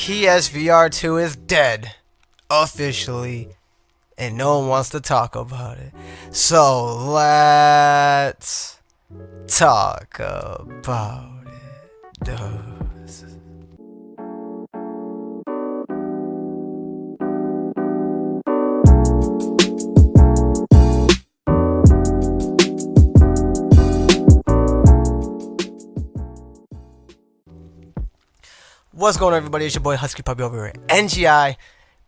PSVR2 is dead, officially, and no one wants to talk about it. So let's talk about it. What's going on, everybody? It's your boy Husky Puppy over here at NGI.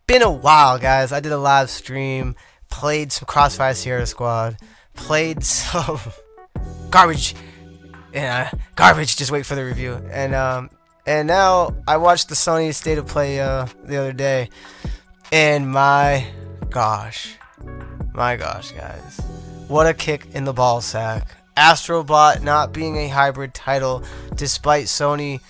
Been a while, guys. I did a live stream, played some Crossfire Sierra Squad, played some garbage, just wait for the review. And now I watched the Sony State of Play the other day, and my gosh, guys, what a kick in the ball sack. Astrobot not being a hybrid title, despite Sony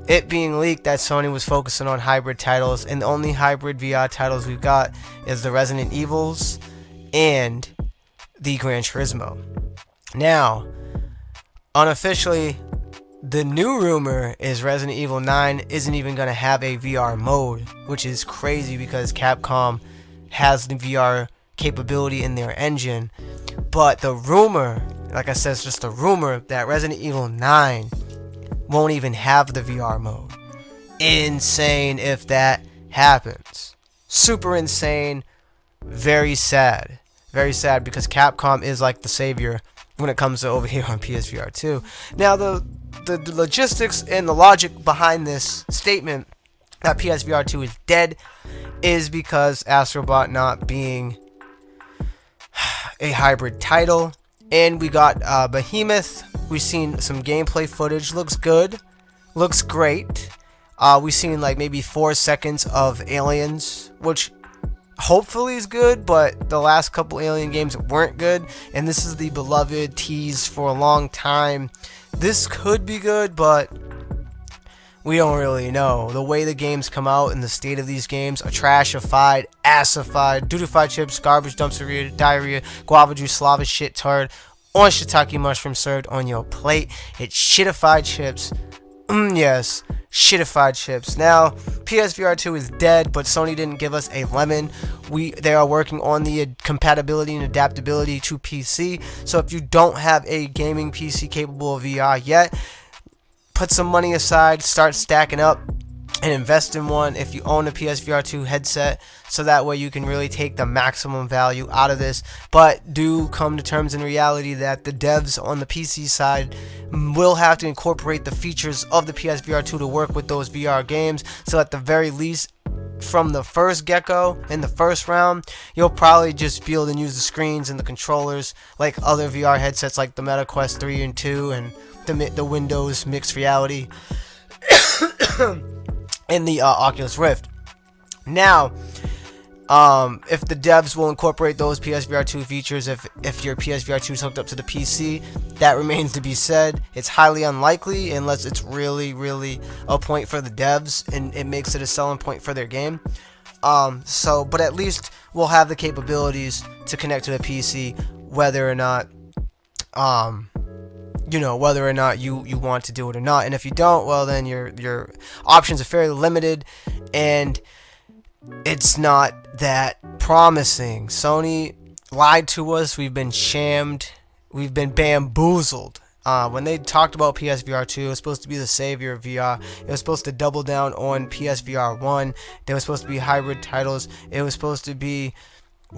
it being leaked that Sony was focusing on hybrid titles, and the only hybrid VR titles we've got is the Resident Evils and the Gran Turismo. Now, unofficially, the new rumor is Resident Evil 9 isn't even going to have a VR mode, which is crazy because Capcom has the VR capability in their engine. But the rumor, like I said, it's just a rumor that Resident Evil 9 won't even have the VR mode. Insane if that happens. Super insane. Very sad. Very sad because Capcom is like the savior when it comes to over here on PSVR2. Now the logistics and the logic behind this statement that PSVR2 is dead is because Astrobot not being a hybrid title. And we got Behemoth. We've seen some gameplay footage. Looks good. Looks great. We've seen like maybe 4 seconds of aliens, which hopefully is good, but the last couple Alien games weren't good. And this is the beloved tease for a long time. This could be good, but we don't really know. The way the games come out and the state of these games are trashified, assified, dutified chips, garbage, dumpster, diarrhea, guava juice, slava shit turd, orange shiitake mushroom served on your plate. It's shitified chips. Yes, shitified chips. Now, PSVR2 is dead, but Sony didn't give us a lemon. They are working on the compatibility and adaptability to PC. So if you don't have a gaming PC capable of VR yet, put some money aside, start stacking up, and invest in one if you own a PSVR2 headset, so that way you can really take the maximum value out of this. But do come to terms in reality that the devs on the PC side will have to incorporate the features of the PSVR2 to work with those VR games. So at the very least, from the first get-go in the first round, you'll probably just be able to use the screens and the controllers like other VR headsets like the Meta Quest 3 and 2 and the Windows mixed reality and the Oculus Rift. Now, if the devs will incorporate those PSVR2 features, if your PSVR2 is hooked up to the PC, that remains to be said. It's highly unlikely unless it's really a point for the devs and it makes it a selling point for their game. But at least we'll have the capabilities to connect to the PC, whether or not whether or not you want to do it or not. And if you don't, well, then your options are fairly limited, and it's not that promising. Sony lied to us. We've been shammed. We've been bamboozled. When they talked about PSVR2, it was supposed to be the savior of VR. It was supposed to double down on PSVR1. There was supposed to be hybrid titles. It was supposed to be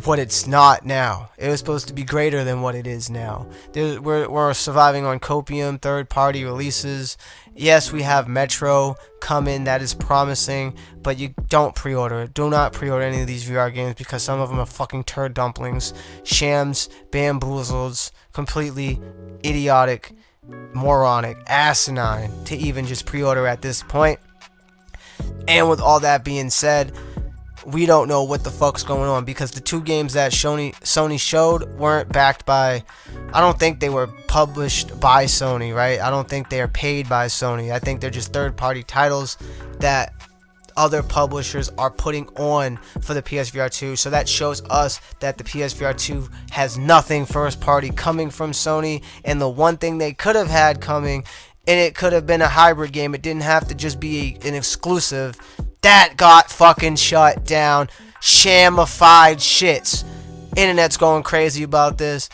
what it's not now. It was supposed to be greater than what it is now. We're surviving on copium, third-party releases. Yes, we have Metro coming. That is promising, but you don't pre-order it. Do not pre-order any of these VR games because some of them are fucking turd dumplings, shams, bamboozles, completely idiotic, moronic, asinine to even just pre-order at this point. And with all that being said, we don't know what the fuck's going on because the 2 games that Sony showed weren't backed by, I don't think they were published by Sony, right? I don't think they are paid by Sony. I think they're just third-party titles that other publishers are putting on for the PSVR 2. So that shows us that the PSVR 2 has nothing first party coming from Sony, and the one thing they could have had coming, and it could have been a hybrid game, it didn't have to just be an exclusive, That got fucking shut down. Shamified shits. Internet's going crazy about this.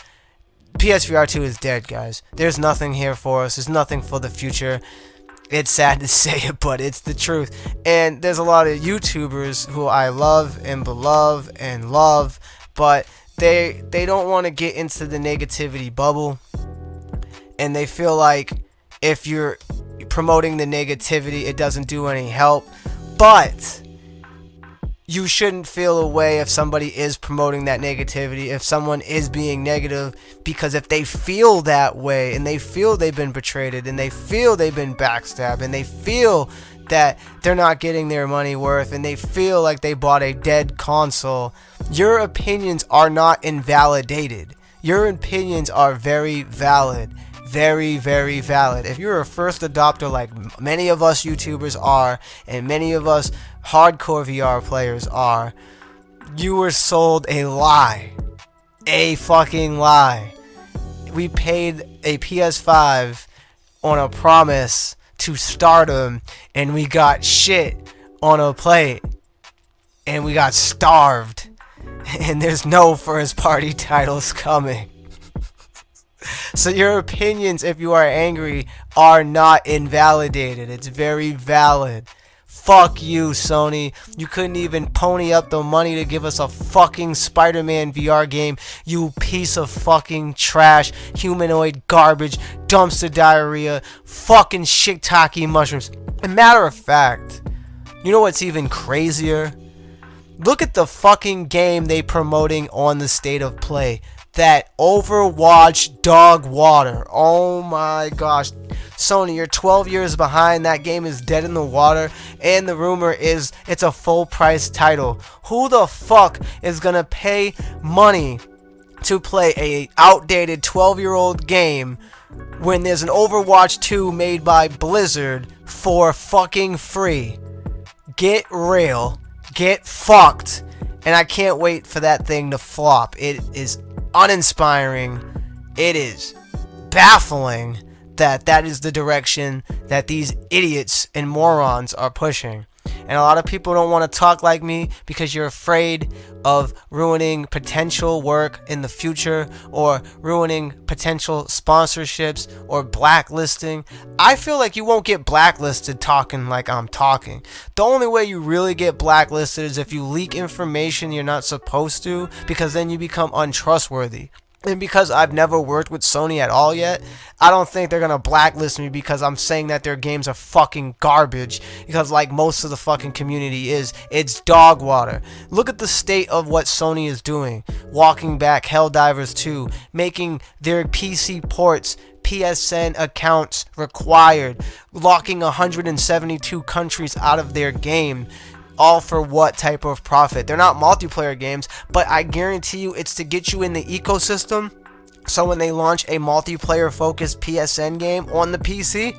PSVR2 is dead, guys. There's nothing here for us. There's nothing for the future. It's sad to say it, but it's the truth. And there's a lot of YouTubers who I love and beloved and love, but they don't want to get into the negativity bubble. And they feel like if you're promoting the negativity, it doesn't do any help. But you shouldn't feel a way if somebody is promoting that negativity, if someone is being negative, because if they feel that way and they feel they've been betrayed and they feel they've been backstabbed and they feel that they're not getting their money worth and they feel like they bought a dead console, your opinions are not invalidated. Your opinions are very valid. Very, very valid. If you're a first adopter like many of us YouTubers are, and many of us hardcore VR players are, you were sold a lie. A fucking lie. We paid a PS5 on a promise to stardom, and we got shit on a plate. And we got starved. And there's no first party titles coming. So your opinions, if you are angry, are not invalidated. It's very valid. Fuck you, Sony. You couldn't even pony up the money to give us a fucking Spider-Man VR game, you piece of fucking trash, humanoid garbage, dumpster diarrhea, fucking shiitake mushrooms. And matter of fact, you know what's even crazier? Look at the fucking game they promoting on the State of Play. That Overwatch dog water. Oh my gosh. Sony, you're 12 years behind. That game is dead in the water. And the rumor is it's a full price title. Who the fuck is gonna pay money to play a outdated 12-year-old game when there's an Overwatch 2 made by Blizzard for fucking free? Get real. Get fucked. And I can't wait for that thing to flop. It is uninspiring. It is baffling that that is the direction that these idiots and morons are pushing. And a lot of people don't want to talk like me because you're afraid of ruining potential work in the future or ruining potential sponsorships or blacklisting. I feel like you won't get blacklisted talking like I'm talking. The only way you really get blacklisted is if you leak information you're not supposed to, because then you become untrustworthy. And because I've never worked with Sony at all yet, I don't think they're gonna blacklist me because I'm saying that their games are fucking garbage. Because like most of the fucking community is, it's dog water. Look at the state of what Sony is doing. Walking back Helldivers 2, making their PC ports PSN accounts required, locking 172 countries out of their game. All for what type of profit? They're not multiplayer games, but I guarantee you it's to get you in the ecosystem. So when they launch a multiplayer focused PSN game on the PC,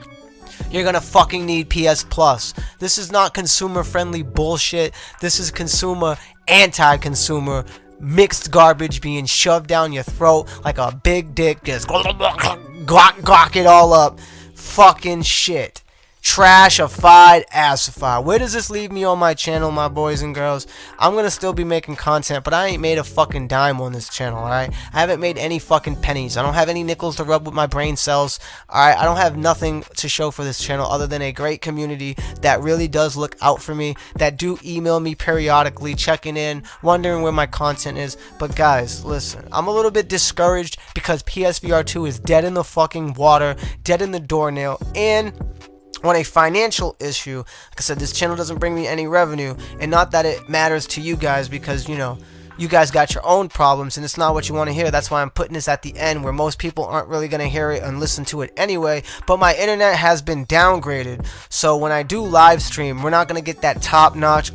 you're gonna fucking need PS Plus. This is not consumer friendly bullshit. This is consumer anti-consumer mixed garbage being shoved down your throat like a big dick, just glock it all up. Fucking shit. Trashified, assified. Where does this leave me on my channel, my boys and girls? I'm gonna still be making content, but I ain't made a fucking dime on this channel, alright? I haven't made any fucking pennies. I don't have any nickels to rub with my brain cells, alright? I don't have nothing to show for this channel other than a great community that really does look out for me, that do email me periodically, checking in, wondering where my content is. But guys, listen, I'm a little bit discouraged because PSVR2 is dead in the fucking water, dead in the doornail, and on a financial issue, like I said, this channel doesn't bring me any revenue, and not that it matters to you guys because, you know, you guys got your own problems and it's not what you want to hear. That's why I'm putting this at the end where most people aren't really going to hear it and listen to it anyway. But my internet has been downgraded, so when I do live stream, we're not going to get that top-notch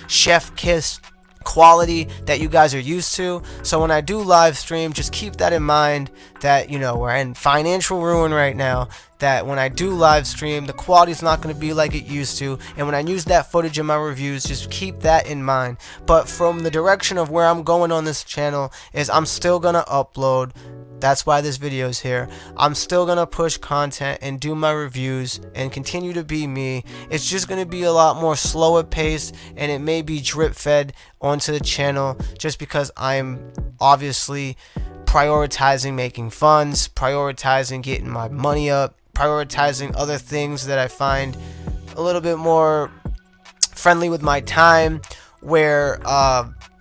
chef kiss quality that you guys are used to. So when I do live stream, just keep that in mind that, you know, we're in financial ruin right now, that when I do live stream, the quality is not going to be like it used to, and when I use that footage in my reviews, just keep that in mind. But from the direction of where I'm going on this channel is I'm still going to upload That's why this video is here. I'm still gonna push content and do my reviews and continue to be me. It's just gonna be a lot more slower paced, and it may be drip fed onto the channel just because I'm obviously prioritizing making funds, prioritizing getting my money up, prioritizing other things that I find a little bit more friendly with my time, where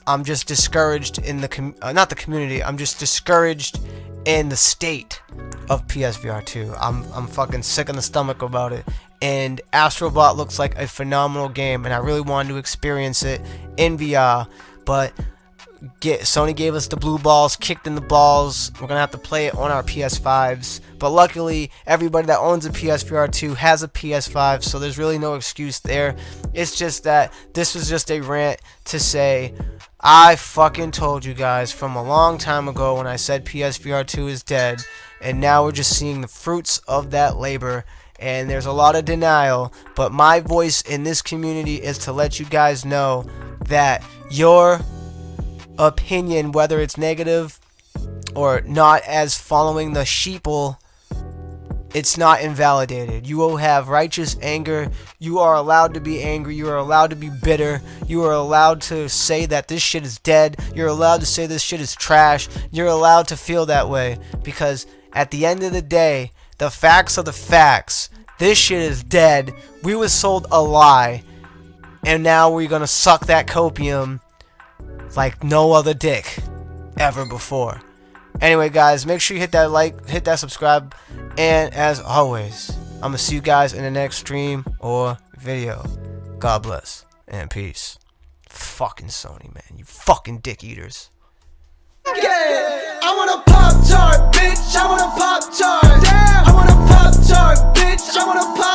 I'm just discouraged in the not the community. I'm just discouraged in the state of PSVR2. I'm fucking sick in the stomach about it. And Astrobot looks like a phenomenal game, and I really wanted to experience it in VR, but Sony gave us the blue balls, kicked in the balls. We're gonna have to play it on our PS5s, but luckily everybody that owns a PSVR2 has a PS5, so there's really no excuse there. It's just that this was just a rant to say I fucking told you guys from a long time ago when I said PSVR2 is dead, and now we're just seeing the fruits of that labor. And there's a lot of denial, but my voice in this community is to let you guys know that your opinion, whether it's negative or not as following the sheeple, it's not invalidated. You will have righteous anger. You are allowed to be angry. You are allowed to be bitter. You are allowed to say that this shit is dead. You're allowed to say this shit is trash. You're allowed to feel that way, because at the end of the day, the facts are the facts. This shit is dead. We was sold a lie, and now we're gonna suck that copium like no other dick ever before. Anyway, guys, make sure you hit that like, hit that subscribe, and as always, I'm gonna see you guys in the next stream or video. God bless and peace. Fucking Sony, man, you fucking dick eaters. Yeah, I want a Pop-Tart, bitch. I want a Pop-Tart. Damn, I want a Pop-Tart, bitch. I want a Pop-Tart.